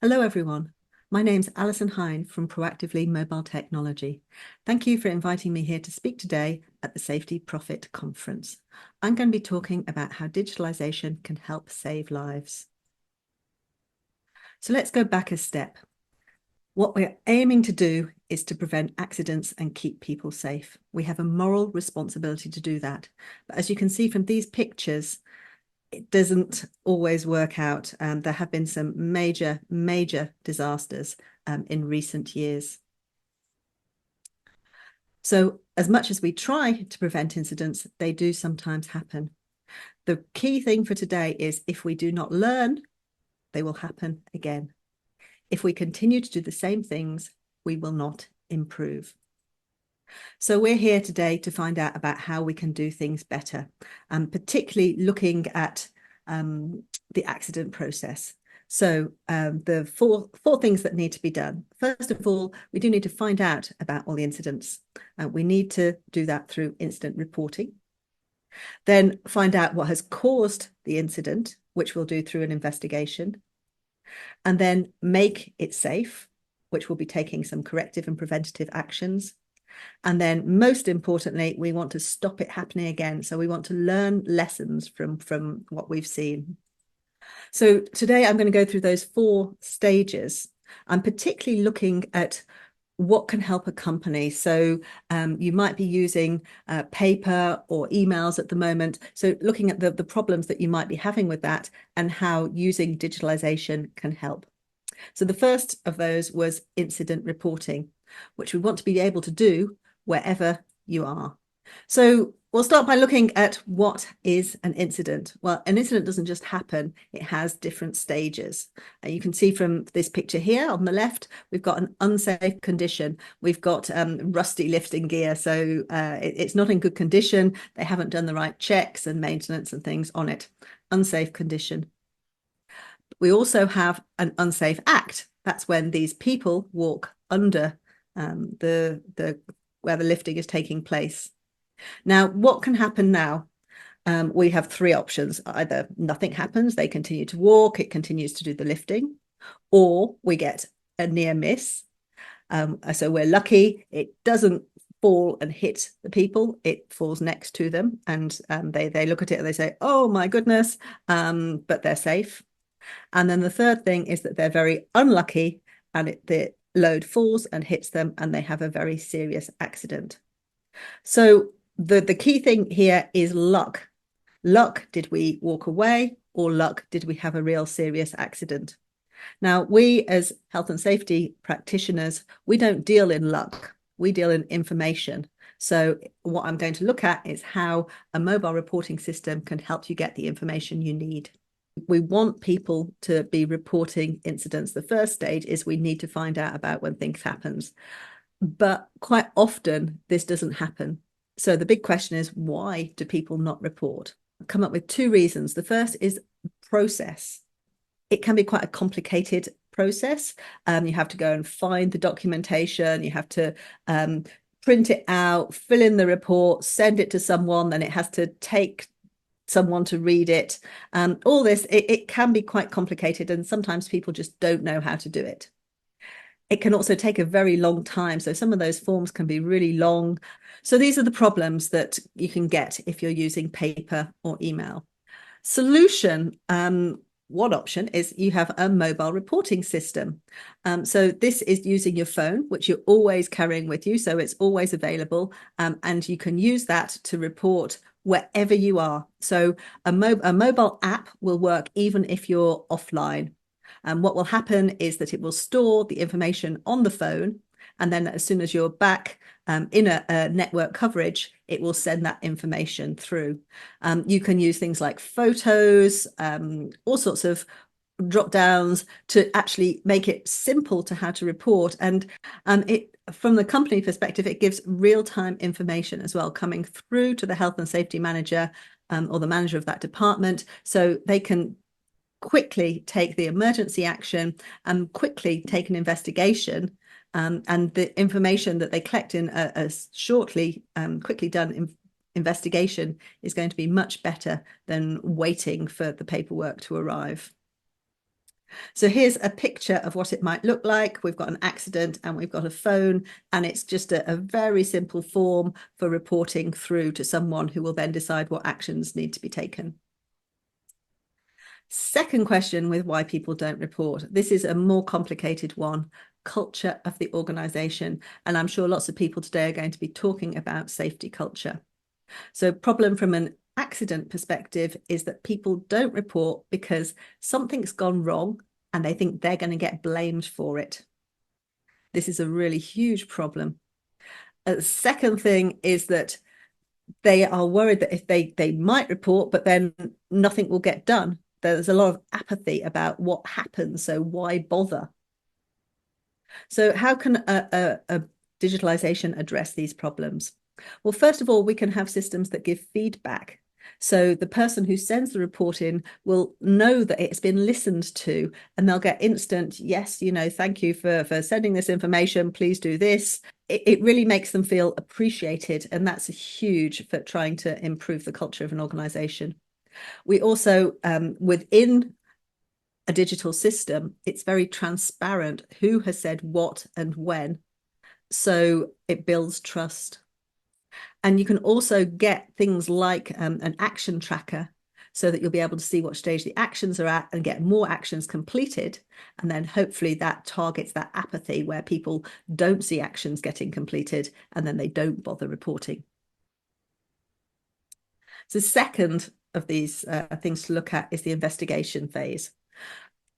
Hello, everyone. My name's Alison Hinde from Proactively Mobile Technology. Thank you for inviting me here to speak today at the Safety Profit Conference. I'm going to be talking about how digitalisation can help save lives. So let's go back a step. What we're aiming to do is to prevent accidents and keep people safe. We have a moral responsibility to do that. But as you can see from these pictures, it doesn't always work out. There have been some major disasters in recent years. So as much as we try to prevent incidents, they do sometimes happen. The key thing for today is if we do not learn, they will happen again. If we continue to do the same things, we will not improve. So we're here today to find out about how we can do things better, particularly looking at the accident process. So the four things that need to be done. First of all, we do need to find out about all the incidents. We need to do that through incident reporting. Then find out what has caused the incident, which we'll do through an investigation. And then make it safe, which will be taking some corrective and preventative actions. And then most importantly, we want to stop it happening again. So we want to learn lessons from what we've seen. So today I'm going to go through those four stages. I'm particularly looking at what can help a company. So you might be using paper or emails at the moment. So looking at the problems that you might be having with that and how using digitalization can help. So the first of those was incident reporting, which we want to be able to do wherever you are. So we'll start by looking at what is an incident. Well, an incident doesn't just happen, it has different stages. You can see from this picture here on the left, we've got an unsafe condition. We've got rusty lifting gear, so it's not in good condition. They haven't done the right checks and maintenance and things on it. Unsafe condition. We also have an unsafe act. That's when these people walk under where the lifting is taking place. Now, what can happen now? We have three options. Either nothing happens, they continue to walk, it continues to do the lifting, or we get a near miss. So we're lucky, it doesn't fall and hit the people, it falls next to them, and they look at it and they say, oh my goodness, but they're safe. And then the third thing is that they're very unlucky and the load falls and hits them and they have a very serious accident. So the key thing here is luck. Luck, did we walk away, or luck, did we have a real serious accident? Now, we as health and safety practitioners, we don't deal in luck, we deal in information. So what I'm going to look at is how a mobile reporting system can help you get the information you need. We want people to be reporting incidents. The first stage is we need to find out about when things happen. But quite often this doesn't happen. So the big question is, why do people not report? I've come up with two reasons. The first is process. It can be quite a complicated process. You have to go and find the documentation. You have to print it out, fill in the report, send it to someone. Then it has to take someone to read it. All this, it can be quite complicated, and sometimes people just don't know how to do it. It can also take a very long time. So some of those forms can be really long. So these are the problems that you can get if you're using paper or email. Solution, one option is you have a mobile reporting system. So this is using your phone, which you're always carrying with you. So it's always available. And you can use that to report wherever you are. So a mobile app will work even if you're offline. And what will happen is that it will store the information on the phone. And then as soon as you're back in a network coverage, it will send that information through. You can use things like photos, all sorts of drop downs to actually make it simple to how to report. And it, from the company perspective, it gives real-time information as well coming through to the health and safety manager or the manager of that department, so they can quickly take the emergency action and quickly take an investigation, and the information that they collect in a shortly, quickly done investigation is going to be much better than waiting for the paperwork to arrive. So here's a picture of what it might look like. We've got an accident and we've got a phone, and it's just a very simple form for reporting through to someone who will then decide what actions need to be taken. Second question with why people don't report. This is a more complicated one, culture of the organization. And I'm sure lots of people today are going to be talking about safety culture. So problem from an accident perspective is that people don't report because something's gone wrong and they think they're going to get blamed for it. This is a really huge problem. The second thing is that they are worried that if they might report, but then nothing will get done. There's a lot of apathy about what happens, so why bother? So how can a digitalization address these problems? Well, first of all, we can have systems that give feedback. So the person who sends the report in will know that it's been listened to, and they'll get instant, yes, thank you for sending this information. Please do this. It really makes them feel appreciated. And that's huge for trying to improve the culture of an organization. We also, within a digital system, it's very transparent who has said what and when. So it builds trust. And you can also get things like an action tracker so that you'll be able to see what stage the actions are at and get more actions completed. And then hopefully that targets that apathy where people don't see actions getting completed and then they don't bother reporting. So second of these things to look at is the investigation phase.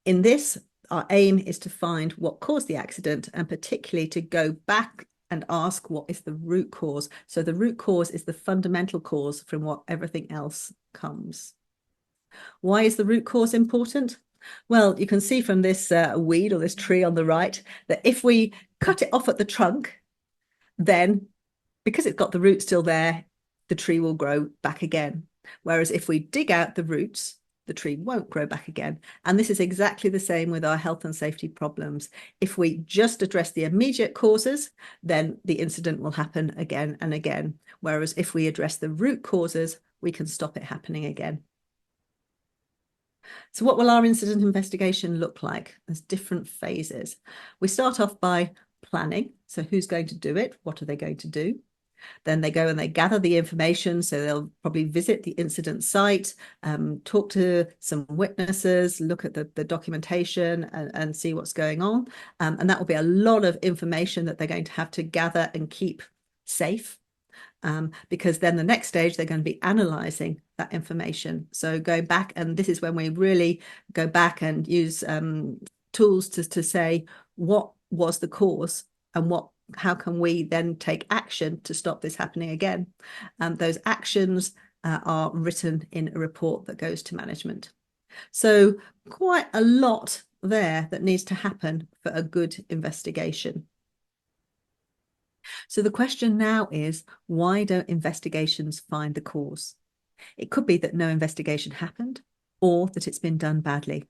In this, our aim is to find what caused the accident and particularly to go back and ask what is the root cause. So the root cause is the fundamental cause from what everything else comes. Why is the root cause important? Well, you can see from this weed or this tree on the right that if we cut it off at the trunk, then because it's got the root still there, the tree will grow back again. Whereas if we dig out the roots, the tree won't grow back again. And this is exactly the same with our health and safety problems. If we just address the immediate causes, then the incident will happen again and again. Whereas if we address the root causes, we can stop it happening again. So what will our incident investigation look like? There's different phases. We start off by planning. So who's going to do it? What are they going to do? Then they go and they gather the information. So they'll probably visit the incident site, talk to some witnesses, look at the documentation and see what's going on. And that will be a lot of information that they're going to have to gather and keep safe. Because then the next stage, they're going to be analysing that information. So going back, and this is when we really go back and use tools to say what was the cause and how can we then take action to stop this happening again. Those actions are written in a report that goes to management. So quite a lot there that needs to happen for a good investigation. So the question now is, why don't investigations find the cause? It could be that no investigation happened or that it's been done badly.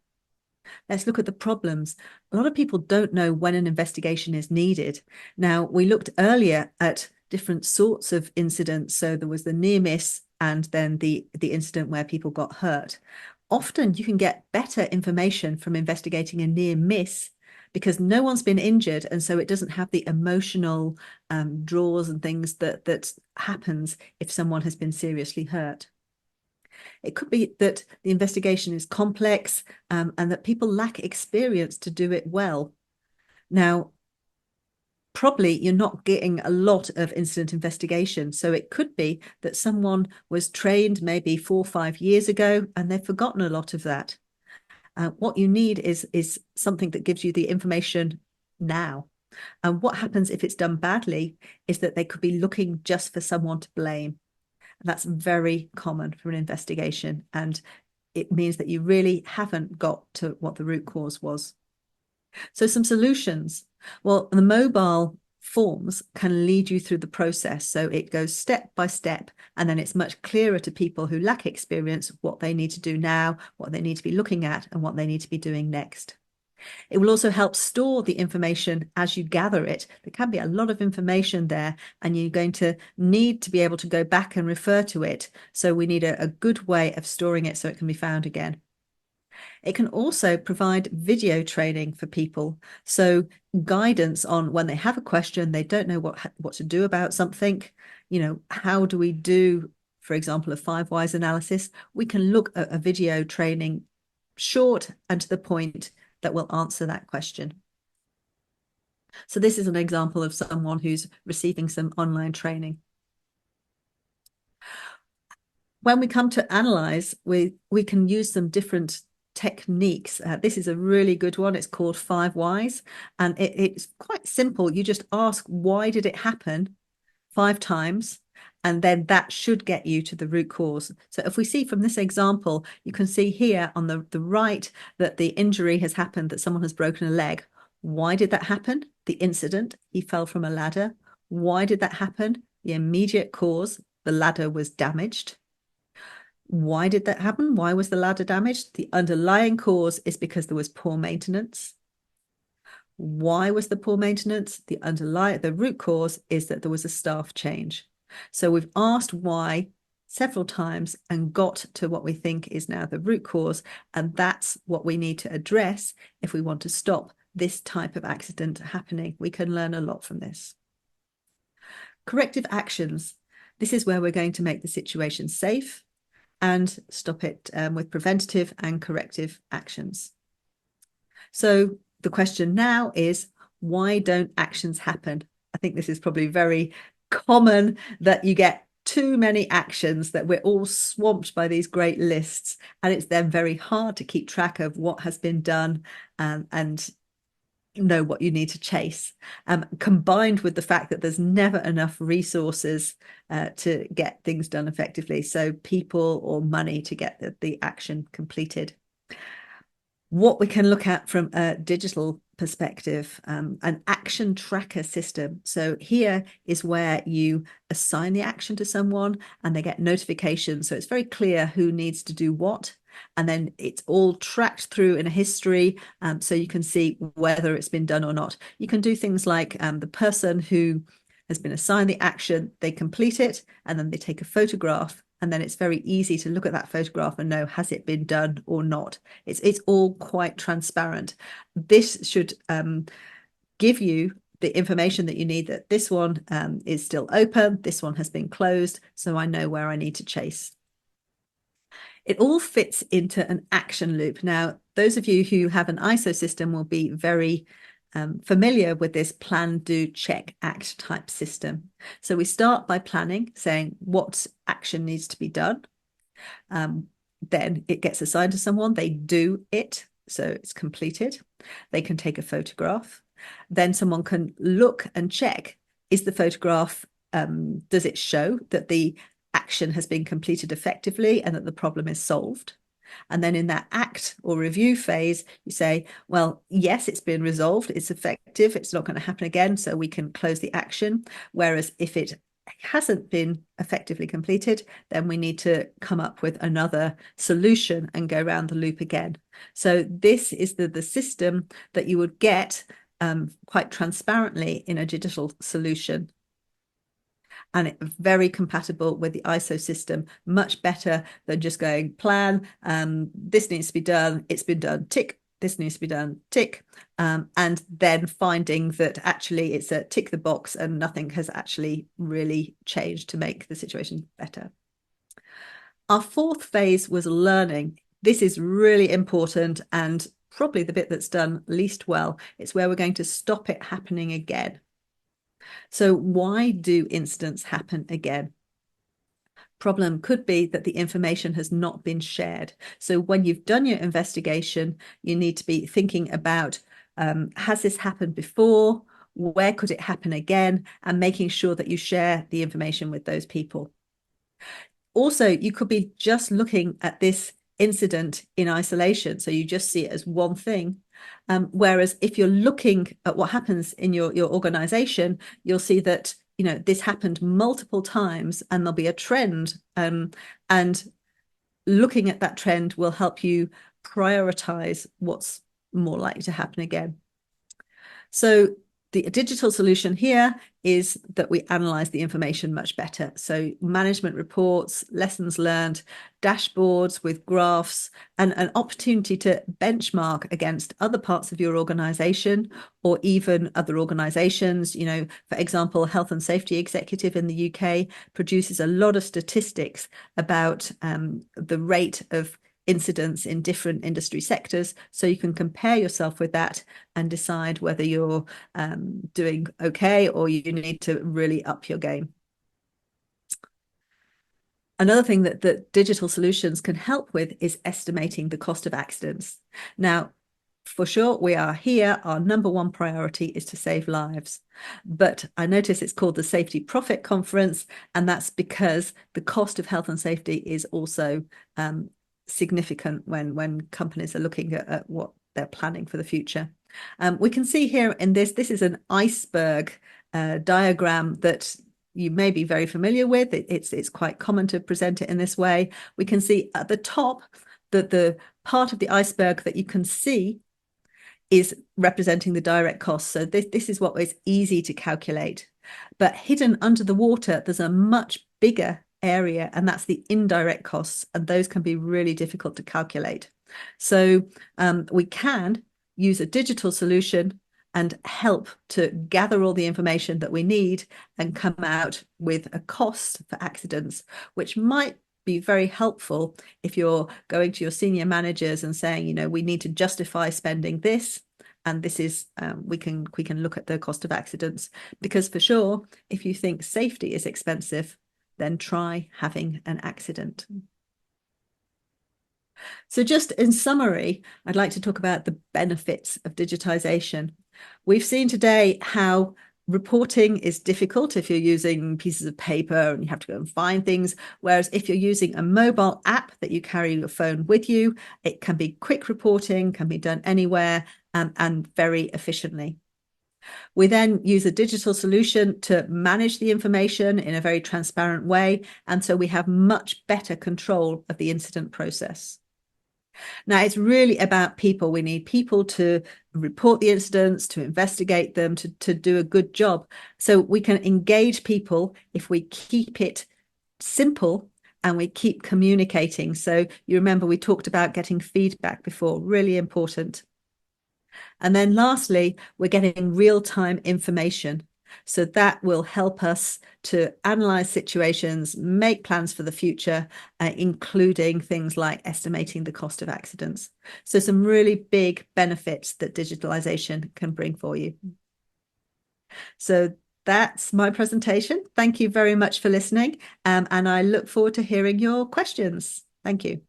Let's look at the problems. A lot of people don't know when an investigation is needed. Now, we looked earlier at different sorts of incidents. So there was the near miss and then the incident where people got hurt. Often you can get better information from investigating a near miss because no one's been injured, and so it doesn't have the emotional draws and things that happens if someone has been seriously hurt. It could be that the investigation is complex and that people lack experience to do it well. Now, probably you're not getting a lot of incident investigation. So it could be that someone was trained maybe 4 or 5 years ago and they've forgotten a lot of that. What you need is something that gives you the information now. And what happens if it's done badly is that they could be looking just for someone to blame. And that's very common for an investigation. And it means that you really haven't got to what the root cause was. So some solutions. Well, the mobile forms can lead you through the process. So it goes step by step, and then it's much clearer to people who lack experience what they need to do now, what they need to be looking at, and what they need to be doing next. It will also help store the information as you gather it. There can be a lot of information there, and you're going to need to be able to go back and refer to it. So we need a good way of storing it so it can be found again. It can also provide video training for people. So guidance on when they have a question, they don't know what to do about something. How do we do, for example, a 5 whys analysis? We can look at a video training, short and to the point, that will answer that question. So this is an example of someone who's receiving some online training. When we come to analyze, we can use some different techniques. This is a really good one. It's called 5 whys, and it's quite simple. You just ask, why did it happen 5 times? And then that should get you to the root cause. So if we see from this example, you can see here on the right that the injury has happened, that someone has broken a leg. Why did that happen? The incident, he fell from a ladder. Why did that happen? The immediate cause, the ladder was damaged. Why did that happen? Why was the ladder damaged? The underlying cause is because there was poor maintenance. Why was the poor maintenance? The root cause is that there was a staff change. So we've asked why several times and got to what we think is now the root cause. And that's what we need to address if we want to stop this type of accident happening. We can learn a lot from this. Corrective actions. This is where we're going to make the situation safe and stop it with preventative and corrective actions. So the question now is, why don't actions happen? I think this is probably very common, that you get too many actions, that we're all swamped by these great lists, and it's then very hard to keep track of what has been done and know what you need to chase, combined with the fact that there's never enough resources to get things done effectively. So people or money to get the action completed. What we can look at from a digital perspective, an action tracker system. So here is where you assign the action to someone and they get notifications. So it's very clear who needs to do what. And then it's all tracked through in a history, so you can see whether it's been done or not. You can do things like the person who has been assigned the action, they complete it, and then they take a photograph. And then it's very easy to look at that photograph and know, has it been done or not? It's all quite transparent. This should give you the information that you need, that this one is still open, this one has been closed, so I know where I need to chase. It all fits into an action loop. Now, those of you who have an ISO system will be very familiar with this plan, do, check, act type system. So we start by planning, saying what action needs to be done. Then it gets assigned to someone, they do it, so it's completed. They can take a photograph. Then someone can look and check, is the photograph, does it show that the action has been completed effectively and that the problem is solved? And then in that act or review phase, you say, well, yes, it's been resolved, it's effective, it's not going to happen again, so we can close the action. Whereas if it hasn't been effectively completed, then we need to come up with another solution and go around the loop again. So this is the system that you would get quite transparently in a digital solution. And it's very compatible with the ISO system, much better than just going plan, this needs to be done, it's been done, tick, this needs to be done, tick, and then finding that actually it's a tick the box and nothing has actually really changed to make the situation better. Our fourth phase was learning. This is really important and probably the bit that's done least well. It's where we're going to stop it happening again. So why do incidents happen again? Problem could be that the information has not been shared. So when you've done your investigation, you need to be thinking about, has this happened before? Where could it happen again? And making sure that you share the information with those people. Also, you could be just looking at this incident in isolation. So you just see it as one thing. Whereas if you're looking at what happens in your organization, you'll see that, this happened multiple times and there'll be a trend. And looking at that trend will help you prioritize what's more likely to happen again. So The digital solution here is that we analyze the information much better. So management reports, lessons learned, dashboards with graphs, and an opportunity to benchmark against other parts of your organization or even other organizations. You know, for example, Health and Safety Executive in the UK produces a lot of statistics about the rate of incidents in different industry sectors. So you can compare yourself with that and decide whether you're doing okay or you need to really up your game. Another thing that digital solutions can help with is estimating the cost of accidents. Now, for sure, we are here. Our number one priority is to save lives. But I notice it's called the Safety Profit Conference, and that's because the cost of health and safety is also significant when companies are looking at what they're planning for the future. We can see here in this is an iceberg diagram that you may be very familiar with. It's quite common to present it in this way. We can see at the top that the part of the iceberg that you can see is representing the direct costs. So this is what is easy to calculate. But hidden under the water, there's a much bigger area, and that's the indirect costs, and those can be really difficult to calculate. So we can use a digital solution and help to gather all the information that we need and come out with a cost for accidents, which might be very helpful if you're going to your senior managers and saying, you know, we need to justify spending this, and this is we can look at the cost of accidents, because for sure, if you think safety is expensive, then try having an accident. So just in summary, I'd like to talk about the benefits of digitization. We've seen today how reporting is difficult if you're using pieces of paper and you have to go and find things. Whereas if you're using a mobile app that you carry your phone with you, it can be quick reporting, can be done anywhere and very efficiently. We then use a digital solution to manage the information in a very transparent way. And so we have much better control of the incident process. Now, it's really about people. We need people to report the incidents, to investigate them, to do a good job. So we can engage people if we keep it simple and we keep communicating. So you remember we talked about getting feedback before, really important. And then lastly, we're getting real-time information. So that will help us to analyze situations, make plans for the future, including things like estimating the cost of accidents. So some really big benefits that digitalization can bring for you. So that's my presentation. Thank you very much for listening. And I look forward to hearing your questions. Thank you.